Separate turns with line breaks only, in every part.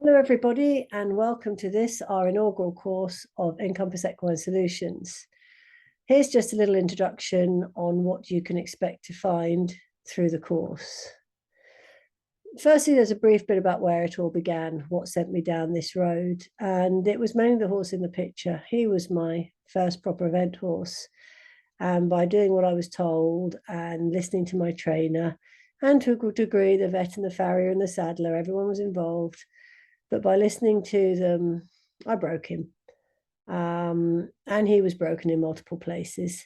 Hello, everybody, and welcome to this, our inaugural course of Encompass Equine Solutions. Here's just a little introduction on what you can expect to find through the course. Firstly, there's a brief bit about where it all began, what sent me down this road, and it was mainly the horse in the picture. He was my first proper event horse, and by doing what I was told and listening to my trainer, and to a good degree the vet and the farrier and the saddler, everyone was involved. But by listening to them, I broke him. And he was broken in multiple places.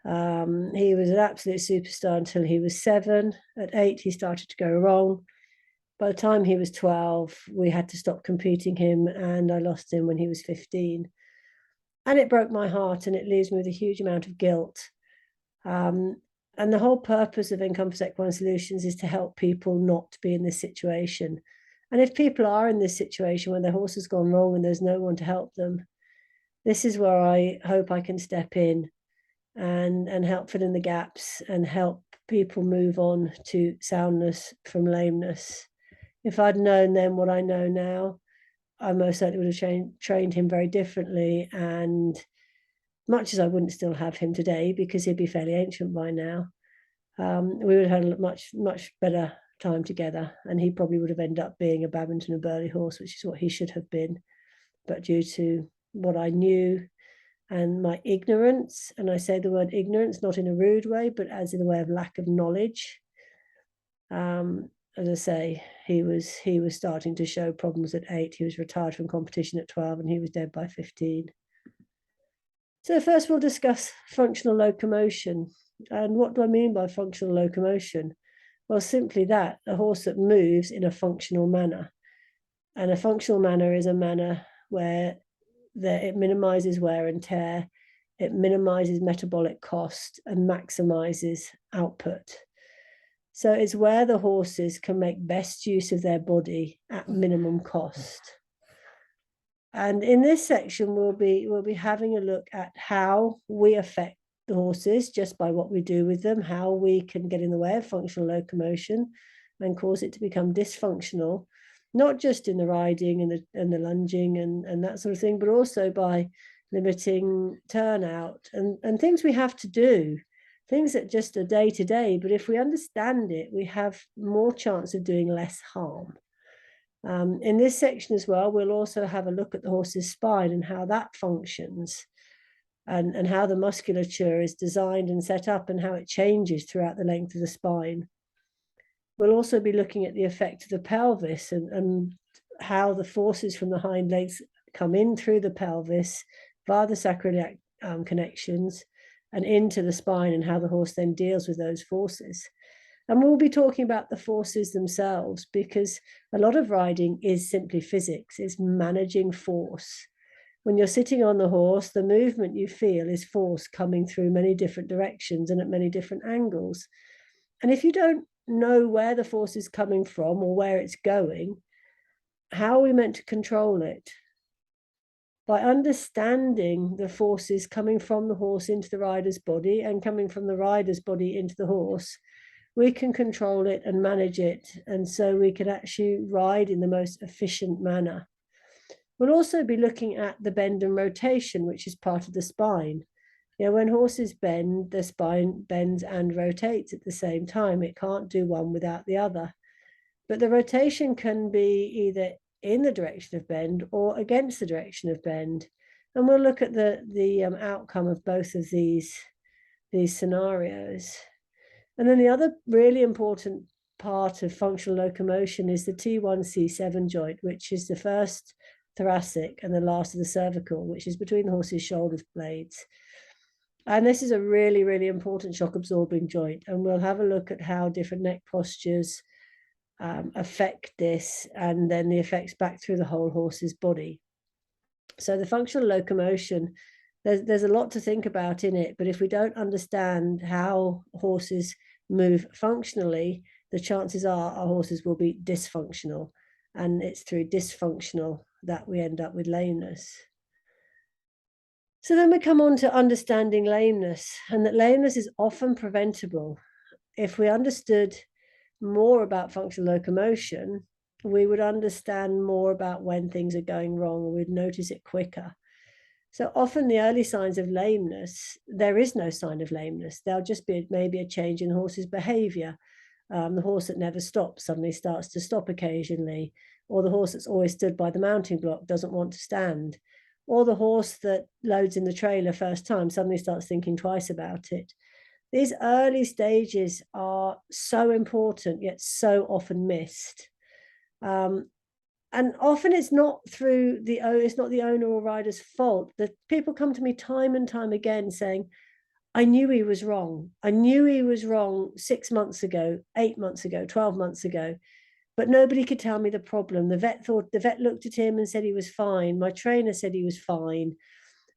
He was an absolute superstar until he was 7. At 8, he started to go wrong. By the time he was 12, we had to stop competing him, and I lost him when he was 15. And it broke my heart, and it leaves me with a huge amount of guilt. And the whole purpose of Encompass Equine Solutions is to help people not to be in this situation. And if people are in this situation when their horse has gone wrong and there's no one to help them, this is where I hope I can step in and help fill in the gaps and help people move on to soundness from lameness. If I'd known then what I know now, I most certainly would have trained him very differently. And much as I wouldn't still have him today because he'd be fairly ancient by now, we would have had a much better time together, and he probably would have ended up being a Babington and Burley horse, which is what he should have been. But due to what I knew and my ignorance, and I say the word ignorance not in a rude way, but as in a way of lack of knowledge, as I say, he was starting to show problems at 8. He was retired from competition at 12, and he was dead by 15. So first we'll discuss functional locomotion. And what do I mean by functional locomotion? Well, simply that, a horse that moves in a functional manner. And a functional manner is a manner where it minimizes wear and tear, it minimizes metabolic cost and maximizes output. So it's where the horses can make best use of their body at minimum cost. And in this section, we'll be having a look at how we affect the horses just by what we do with them, how we can get in the way of functional locomotion and cause it to become dysfunctional, not just in the riding and the lunging and that sort of thing, but also by limiting turnout and things we have to do, things that just are day to day. But if we understand it, we have more chance of doing less harm. In this section as well, we'll also have a look at the horse's spine and how that functions, and how the musculature is designed and set up and how it changes throughout the length of the spine. We'll also be looking at the effect of the pelvis and how the forces from the hind legs come in through the pelvis via the sacroiliac connections and into the spine, and how the horse then deals with those forces. And we'll be talking about the forces themselves, because a lot of riding is simply physics, it's managing force. When you're sitting on the horse, the movement you feel is force coming through many different directions and at many different angles. And if you don't know where the force is coming from or where it's going, how are we meant to control it? By understanding the forces coming from the horse into the rider's body and coming from the rider's body into the horse, we can control it and manage it. And so we can actually ride in the most efficient manner. We'll also be looking at the bend and rotation, which is part of the spine. You know, when horses bend, the spine bends and rotates at the same time. It can't do one without the other. But the rotation can be either in the direction of bend or against the direction of bend. And we'll look at the outcome of both of these scenarios. And then the other really important part of functional locomotion is the T1-C7 joint, which is the first thoracic and the last of the cervical, which is between the horse's shoulder blades. And this is a really, really important shock absorbing joint. And we'll have a look at how different neck postures affect this, and then the effects back through the whole horse's body. So the functional locomotion, there's a lot to think about in it, but if we don't understand how horses move functionally, the chances are our horses will be dysfunctional, and it's through dysfunctional that we end up with lameness. So then we come on to understanding lameness, and that lameness is often preventable. If we understood more about functional locomotion, we would understand more about when things are going wrong, and we'd notice it quicker. So often the early signs of lameness, there is no sign of lameness. There'll just be maybe a change in the horse's behavior. The horse that never stops suddenly starts to stop occasionally, or the horse that's always stood by the mounting block doesn't want to stand, or the horse that loads in the trailer first time suddenly starts thinking twice about it. These early stages are so important, yet so often missed. And often it's not it's not the owner or rider's fault. That people come to me time and time again saying, I knew he was wrong. I knew he was wrong 6 months ago, 8 months ago, 12 months ago, but nobody could tell me the problem. The vet looked at him and said he was fine. My trainer said he was fine.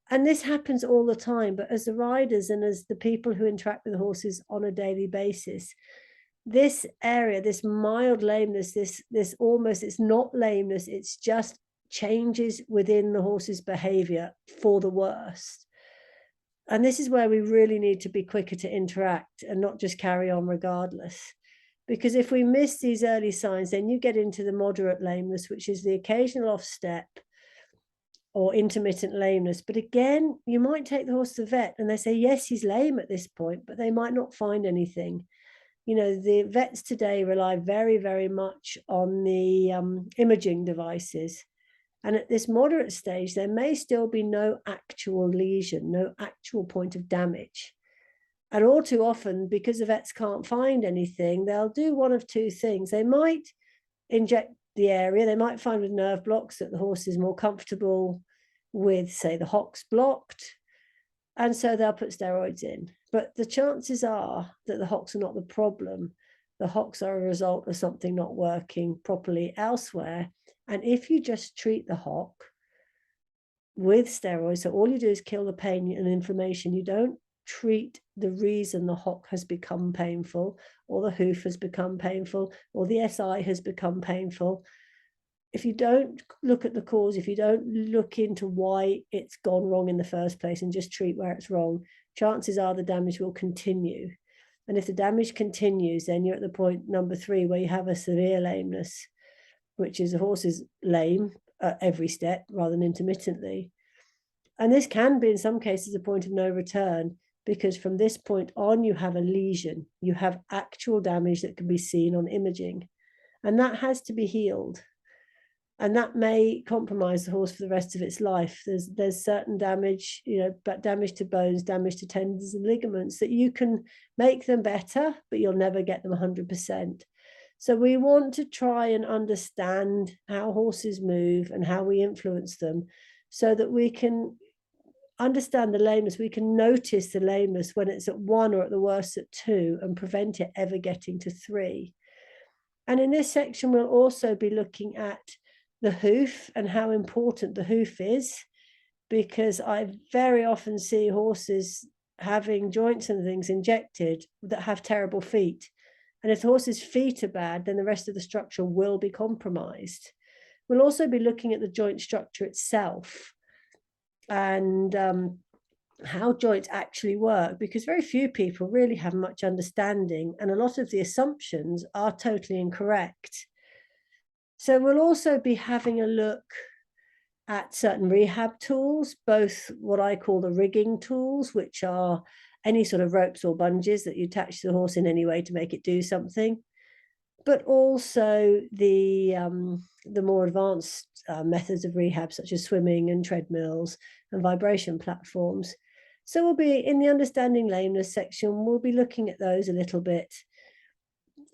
And this happens all the time. But as the riders and as the people who interact with the horses on a daily basis, this area, this mild lameness, this almost, it's not lameness, it's just changes within the horse's behavior for the worst. And this is where we really need to be quicker to interact and not just carry on regardless. Because if we miss these early signs, then you get into the moderate lameness, which is the occasional off step or intermittent lameness. But again, you might take the horse to the vet and they say, yes, he's lame at this point, but they might not find anything. You know, the vets today rely very, very much on the imaging devices. And at this moderate stage, there may still be no actual lesion, no actual point of damage. And all too often, because the vets can't find anything, they'll do one of two things. They might inject the area. They might find with nerve blocks that the horse is more comfortable with, say, the hocks blocked. And so they'll put steroids in. But the chances are that the hocks are not the problem. The hocks are a result of something not working properly elsewhere. And if you just treat the hock with steroids, so all you do is kill the pain and inflammation, you don't treat the reason the hock has become painful, or the hoof has become painful, or the SI has become painful. If you don't look at the cause, if you don't look into why it's gone wrong in the first place and just treat where it's wrong, chances are the damage will continue. And if the damage continues, then you're at the point number 3 where you have a severe lameness, which is the horse is lame at every step rather than intermittently. And this can be, in some cases, a point of no return, because from this point on, you have a lesion. You have actual damage that can be seen on imaging, and that has to be healed. And that may compromise the horse for the rest of its life. There's certain damage, but damage to bones, damage to tendons and ligaments, that you can make them better, but you'll never get them 100%. So we want to try and understand how horses move and how we influence them, so that we can understand the lameness. We can notice the lameness when it's at 1 or at the worst at 2, and prevent it ever getting to 3. And in this section, we'll also be looking at the hoof and how important the hoof is, because I very often see horses having joints and things injected that have terrible feet. And if the horse's feet are bad, then the rest of the structure will be compromised. We'll also be looking at the joint structure itself and how joints actually work, because very few people really have much understanding, and a lot of the assumptions are totally incorrect. So we'll also be having a look at certain rehab tools, both what I call the rigging tools, which are any sort of ropes or bungees that you attach to the horse in any way to make it do something, but also the more advanced methods of rehab, such as swimming and treadmills and vibration platforms. So we'll be, in the understanding lameness section, we'll be looking at those a little bit.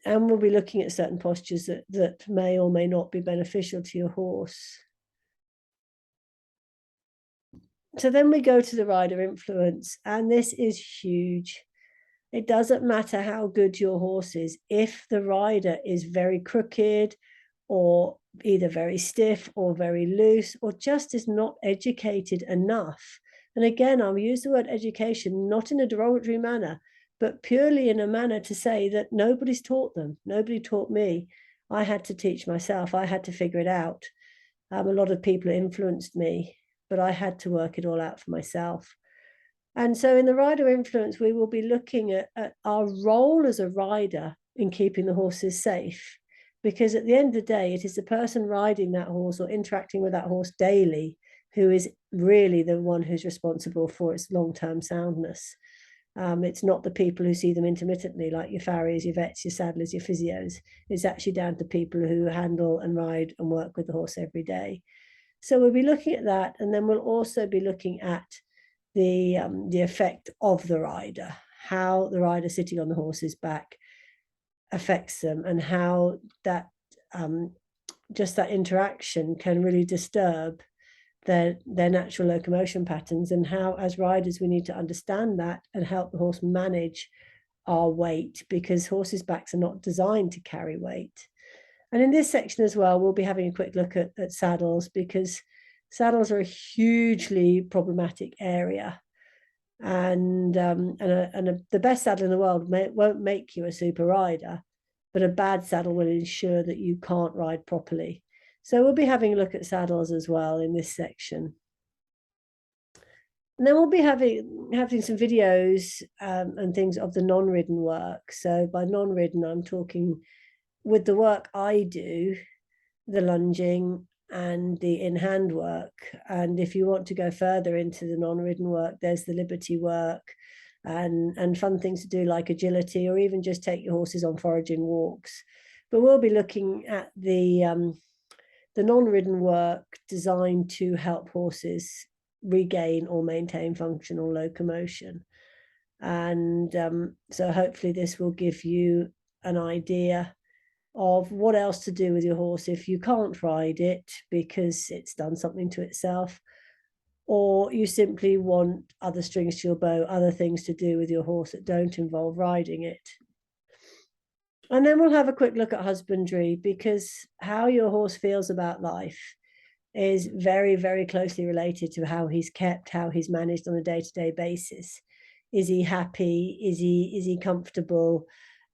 And we'll be looking at certain postures that may or may not be beneficial to your horse. So then we go to the rider influence, and this is huge. It doesn't matter how good your horse is. If the rider is very crooked, or either very stiff or very loose, or just is not educated enough. And again, I'll use the word education, not in a derogatory manner, but purely in a manner to say that nobody's taught them. Nobody taught me. I had to teach myself. I had to figure it out. A lot of people influenced me, but I had to work it all out for myself. And so in the rider influence, we will be looking at our role as a rider in keeping the horses safe. because at the end of the day, it is the person riding that horse or interacting with that horse daily who is really the one who's responsible for its long-term soundness. It's not the people who see them intermittently, like your farriers, your vets, your saddlers, your physios. It's actually down to people who handle and ride and work with the horse every day. So we'll be looking at that, and then we'll also be looking at the effect of the rider, how the rider sitting on the horse's back affects them, and how that just that interaction can really disturb their natural locomotion patterns, and how as riders we need to understand that and help the horse manage our weight, because horses' backs are not designed to carry weight. And in this section as well, we'll be having a quick look at saddles, because saddles are a hugely problematic area. And the best saddle in the world won't make you a super rider, but a bad saddle will ensure that you can't ride properly. So we'll be having a look at saddles as well in this section. And then we'll be having some videos and things of the non-ridden work. So by non-ridden, I'm talking with the work I do, the lunging and the in-hand work. And if you want to go further into the non-ridden work, there's the liberty work and fun things to do like agility, or even just take your horses on foraging walks. But we'll be looking at the non-ridden work designed to help horses regain or maintain functional locomotion. And so hopefully this will give you an idea of what else to do with your horse if you can't ride it because it's done something to itself, or you simply want other strings to your bow, other things to do with your horse that don't involve riding it. And then we'll have a quick look at husbandry, because how your horse feels about life is very, very closely related to how he's kept, how he's managed on a day-to-day basis. Is he happy? Is he comfortable?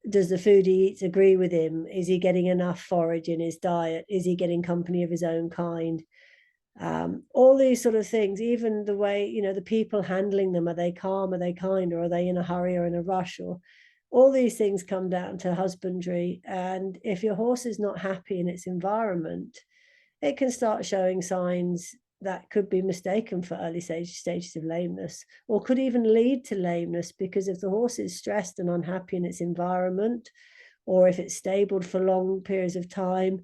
Does the food he eats agree with him? Is he getting enough forage in his diet? Is he getting company of his own kind? All these sort of things, even the way, the people handling them, are they calm, are they kind, or are they in a hurry or in a rush? Or all these things come down to husbandry. And if your horse is not happy in its environment, it can start showing signs that could be mistaken for early stages of lameness, or could even lead to lameness, because if the horse is stressed and unhappy in its environment, or if it's stabled for long periods of time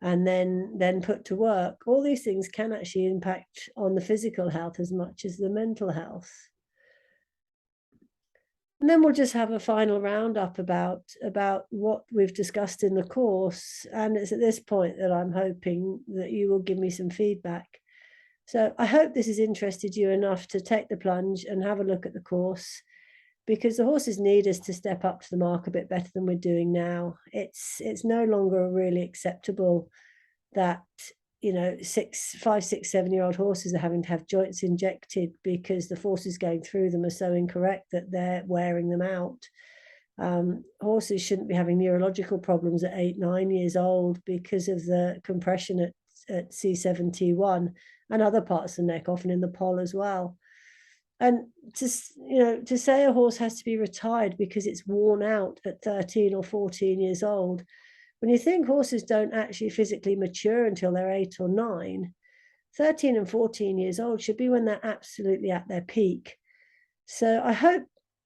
and then put to work, all these things can actually impact on the physical health as much as the mental health. And then we'll just have a final roundup about what we've discussed in the course. And it's at this point that I'm hoping that you will give me some feedback. So I hope this has interested you enough to take the plunge and have a look at the course, because the horses need us to step up to the mark a bit better than we're doing now. It's no longer really acceptable that 5, 6, 7-year-old horses are having to have joints injected because the forces going through them are so incorrect that they're wearing them out. Horses shouldn't be having neurological problems at 8, 9 years old because of the compression at C7, T1 and other parts of the neck, often in the poll as well. And to say a horse has to be retired because it's worn out at 13 or 14 years old, when you think horses don't actually physically mature until they're 8 or 9, 13 and 14 years old should be when they're absolutely at their peak. So I hope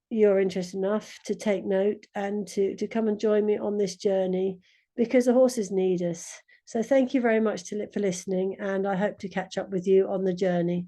you're interested enough to take note and to come and join me on this journey, because the horses need us. So thank you very much for listening, and I hope to catch up with you on the journey.